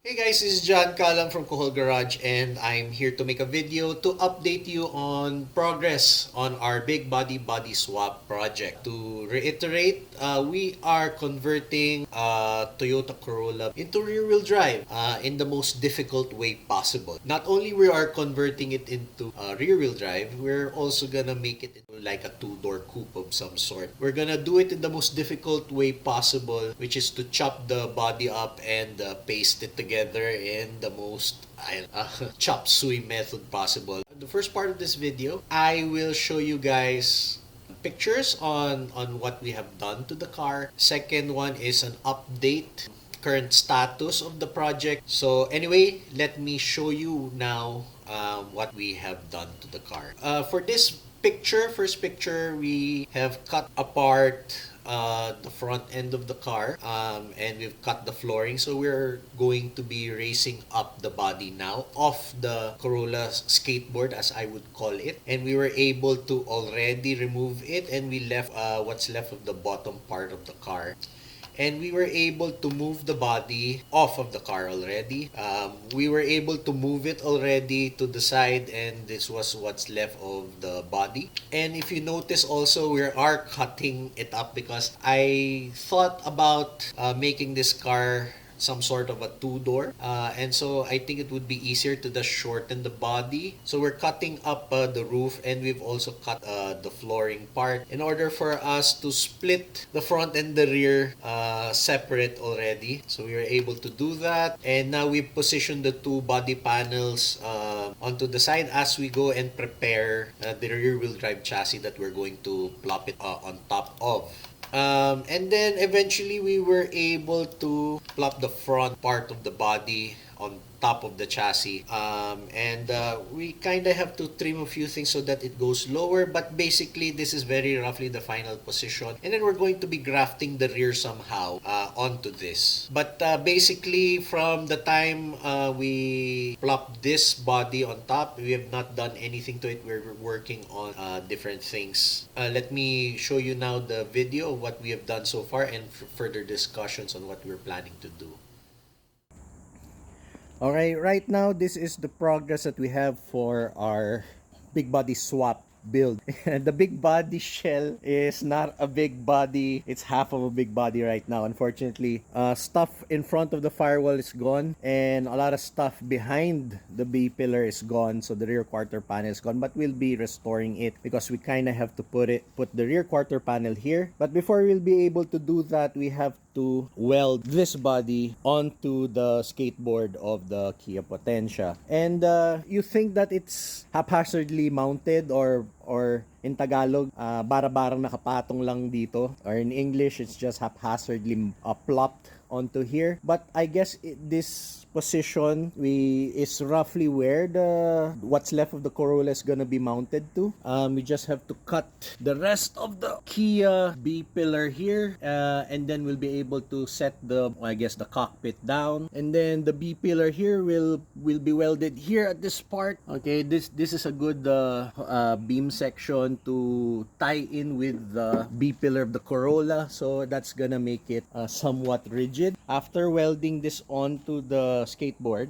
Hey guys, this is John Kalam from Kuhol Garage, and I'm here to make a video to update you on progress on our big body swap project. To reiterate, we are converting Toyota Corolla into rear-wheel drive in the most difficult way possible. Not only we are converting it into rear-wheel drive, we're also gonna make it into like a two-door coupe of some sort. We're gonna do it in the most difficult way possible, which is to chop the body up and paste it together in the most Chopsuey method possible. The first part of this video, I will show you guys pictures on what we have done to the car. Second one is an update, current status of the project. So anyway, let me show you now what we have done to the car. For this first picture, we have cut apart the front end of the car, and we've cut the flooring, so we're going to be raising up the body now off the Corolla skateboard, as I would call it, and we were able to already remove it, and we left what's left of the bottom part of the car, and we were able to move the body off of the car already. We were able to move it already to the side, and this was what's left of the body. And if you notice also, we are cutting it up because I thought about making this car some sort of a two-door, and so I think it would be easier to just shorten the body, so we're cutting up the roof, and we've also cut the flooring part in order for us to split the front and the rear separate already. So we were able to do that, and now we've positioned the two body panels onto the side as we go and prepare the rear-wheel drive chassis that we're going to plop it on top of. And then eventually we were able to plop the front part of the body on top of the chassis, and we kind of have to trim a few things so that it goes lower, but basically this is very roughly the final position, and then we're going to be grafting the rear somehow onto this. But basically from the time we plop this body on top, we have not done anything to it. We're working on different things. Let me show you now the video of what we have done so far, and further discussions on what we're planning to do. Alright, right now this is the progress that we have for our big body swap build. The big body shell is not a big body, it's half of a big body right now, unfortunately. Stuff in front of the firewall is gone, and a lot of stuff behind the B pillar is gone, so the rear quarter panel is gone, but we'll be restoring it because we kind of have to put the rear quarter panel here. But before we'll be able to do that, we have to weld this body onto the skateboard of the Kia Potentia. And you think that it's haphazardly mounted, or in Tagalog, bara-barang nakapatong lang dito, or in English, it's just haphazardly plopped onto here. But I guess this position is roughly where what's left of the Corolla is gonna be mounted to. We just have to cut the rest of the Kia B pillar here, and then we'll be able to set the cockpit down, and then the B pillar here will be welded here at this part. Okay, this is a good beam section to tie in with the B pillar of the Corolla, so that's gonna make it somewhat rigid. After welding this onto the skateboard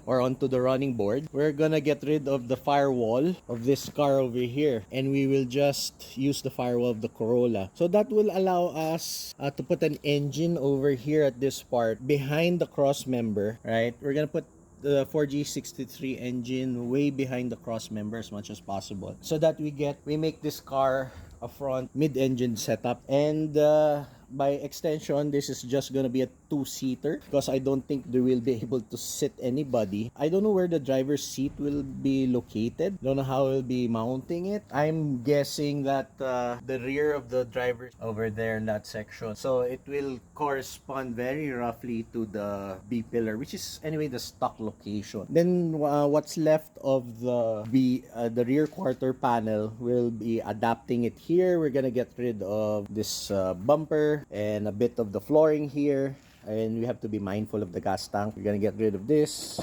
or onto the running board, we're gonna get rid of the firewall of this car over here, and we will just use the firewall of the Corolla. So that will allow us to put an engine over here at this part behind the cross member, right? We're gonna put the 4G63 engine way behind the cross member as much as possible, so that we make this car a front mid-engine setup, and by extension, this is just gonna be a two-seater because I don't think they will be able to sit anybody. I don't know where the driver's seat will be located. Don't know how we'll be mounting it. I'm guessing that the rear of the driver over there in that section, so it will correspond very roughly to the B pillar, which is anyway the stock location. Then what's left of the rear quarter panel, will be adapting it here. We're gonna get rid of this bumper and a bit of the flooring here, and we have to be mindful of the gas tank. We're gonna get rid of this.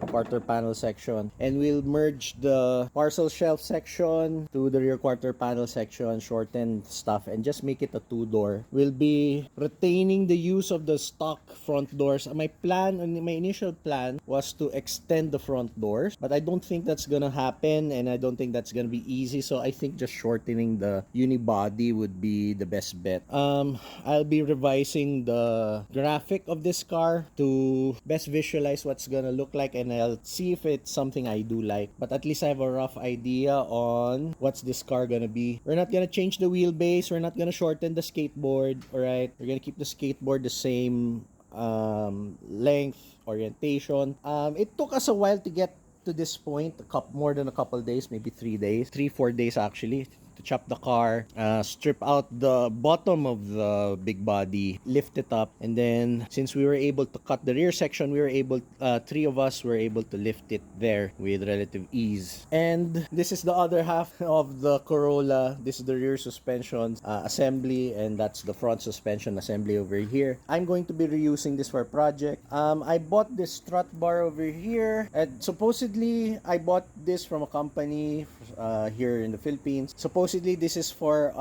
quarter panel section, and we'll merge the parcel shelf section to the rear quarter panel section, shorten stuff, and just make it a two-door. We'll be retaining the use of the stock front doors. My initial plan was to extend the front doors, but I don't think that's gonna happen, and I don't think that's gonna be easy. So I think just shortening the unibody would be the best bet. I'll be revising the graphic of this car to best visualize what's gonna look like, and I'll see if it's something I do like. But at least I have a rough idea on what's this car gonna be. We're not gonna change the wheelbase. We're not gonna shorten the skateboard. Alright, we're gonna keep the skateboard the same length, orientation. It took us a while to get to this point, more than a couple days, maybe 3 days, 4 days actually, to chop the car, strip out the bottom of the big body, lift it up, and then since we were able to cut the rear section, we were able, three of us were able to lift it there with relative ease. And this is the other half of the Corolla. This is the rear suspension assembly, and that's the front suspension assembly over here. I'm going to be reusing this for a project. I bought this strut bar over here, and supposedly I bought this from a company here in the Philippines. Supposedly this is for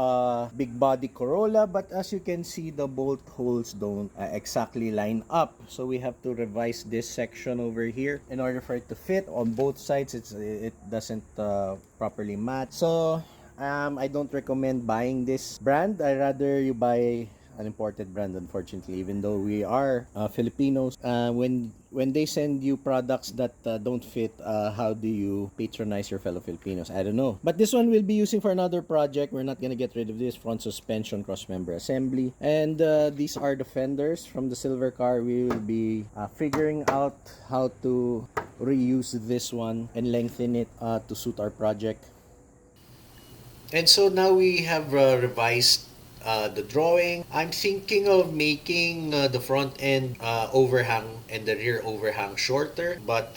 big body Corolla, but as you can see, the bolt holes don't exactly line up, so we have to revise this section over here in order for it to fit on both sides. It doesn't properly match, so I don't recommend buying this brand. I rather you buy an imported brand, unfortunately, even though we are Filipinos. When they send you products that don't fit, how do you patronize your fellow Filipinos? I don't know. But this one we'll be using for another project. We're not gonna get rid of this front suspension cross member assembly. And these are the fenders from the silver car. We will be figuring out how to reuse this one and lengthen it to suit our project. And so now we have revised the drawing. I'm thinking of making the front end overhang and the rear overhang shorter. But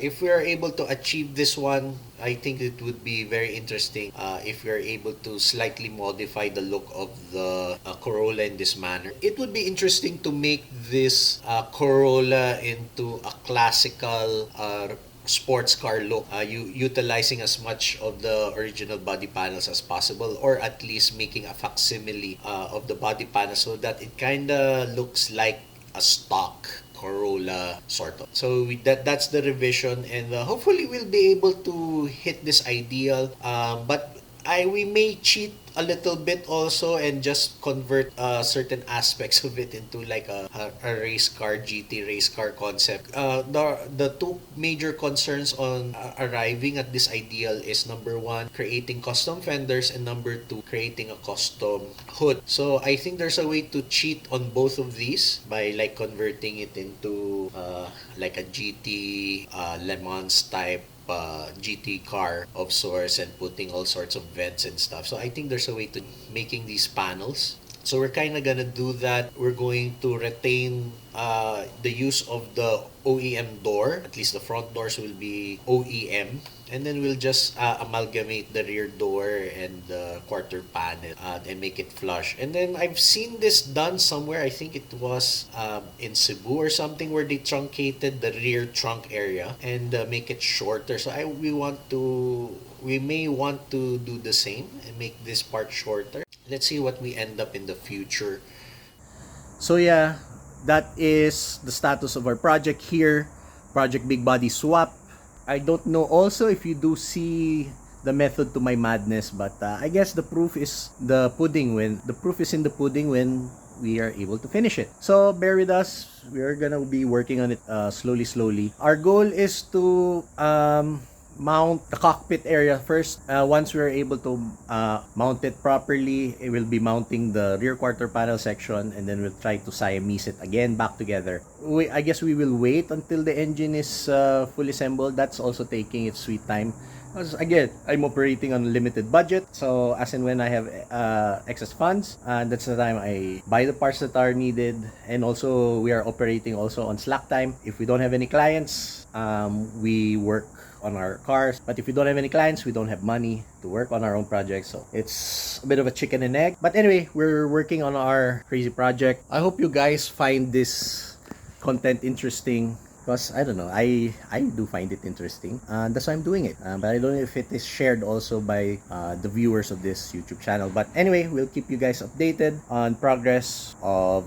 if we are able to achieve this one, I think it would be very interesting if we are able to slightly modify the look of the Corolla in this manner. It would be interesting to make this Corolla into a classical sports car look, utilizing as much of the original body panels as possible, or at least making a facsimile of the body panel so that it kind of looks like a stock Corolla sort of. So that's the revision, and hopefully we'll be able to hit this ideal. But we may cheat a little bit also and just convert certain aspects of it into like a race car, GT race car concept. The two major concerns on arriving at this ideal is, number one, creating custom fenders, and number two, creating a custom hood. So I think there's a way to cheat on both of these by like converting it into like a GT Le Mans type GT car of sorts and putting all sorts of vents and stuff. So I think there's a way to making these panels. So we're kind of gonna do that. We're going to retain the use of the OEM door. At least the front doors will be OEM. And then we'll just amalgamate the rear door and the quarter panel and make it flush. And then I've seen this done somewhere. I think it was in Cebu or something, where they truncated the rear trunk area and make it shorter. So we may want to do the same and make this part shorter. Let's see what we end up in the future. So yeah, that is the status of our project here, Project Big Body Swap. I don't know also if you do see the method to my madness, but I guess the proof is in the pudding when we are able to finish it. So bear with us. We are gonna be working on it slowly. Our goal is to mount the cockpit area first. Once we're able to mount it properly, it will be mounting the rear quarter panel section, and then we'll try to Siamese it again back together. I guess we will wait until the engine is fully assembled. That's also taking its sweet time. Again, I'm operating on a limited budget, so as and when I have excess funds, that's the time I buy the parts that are needed. And also, we are operating also on slack time. If we don't have any clients, we work on our cars. But if we don't have any clients, we don't have money to work on our own projects. So it's a bit of a chicken and egg. But anyway, we're working on our crazy project. I hope you guys find this content interesting. because I don't know, I do find it interesting, and that's why I'm doing it. But I don't know if it is shared also by the viewers of this YouTube channel. But anyway, we'll keep you guys updated on progress of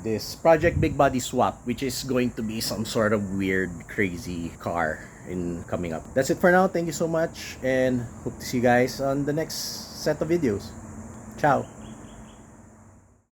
this project Bigbody Swap, which is going to be some sort of weird, crazy car in coming up. That's it for now. Thank you so much, and hope to see you guys on the next set of videos. Ciao.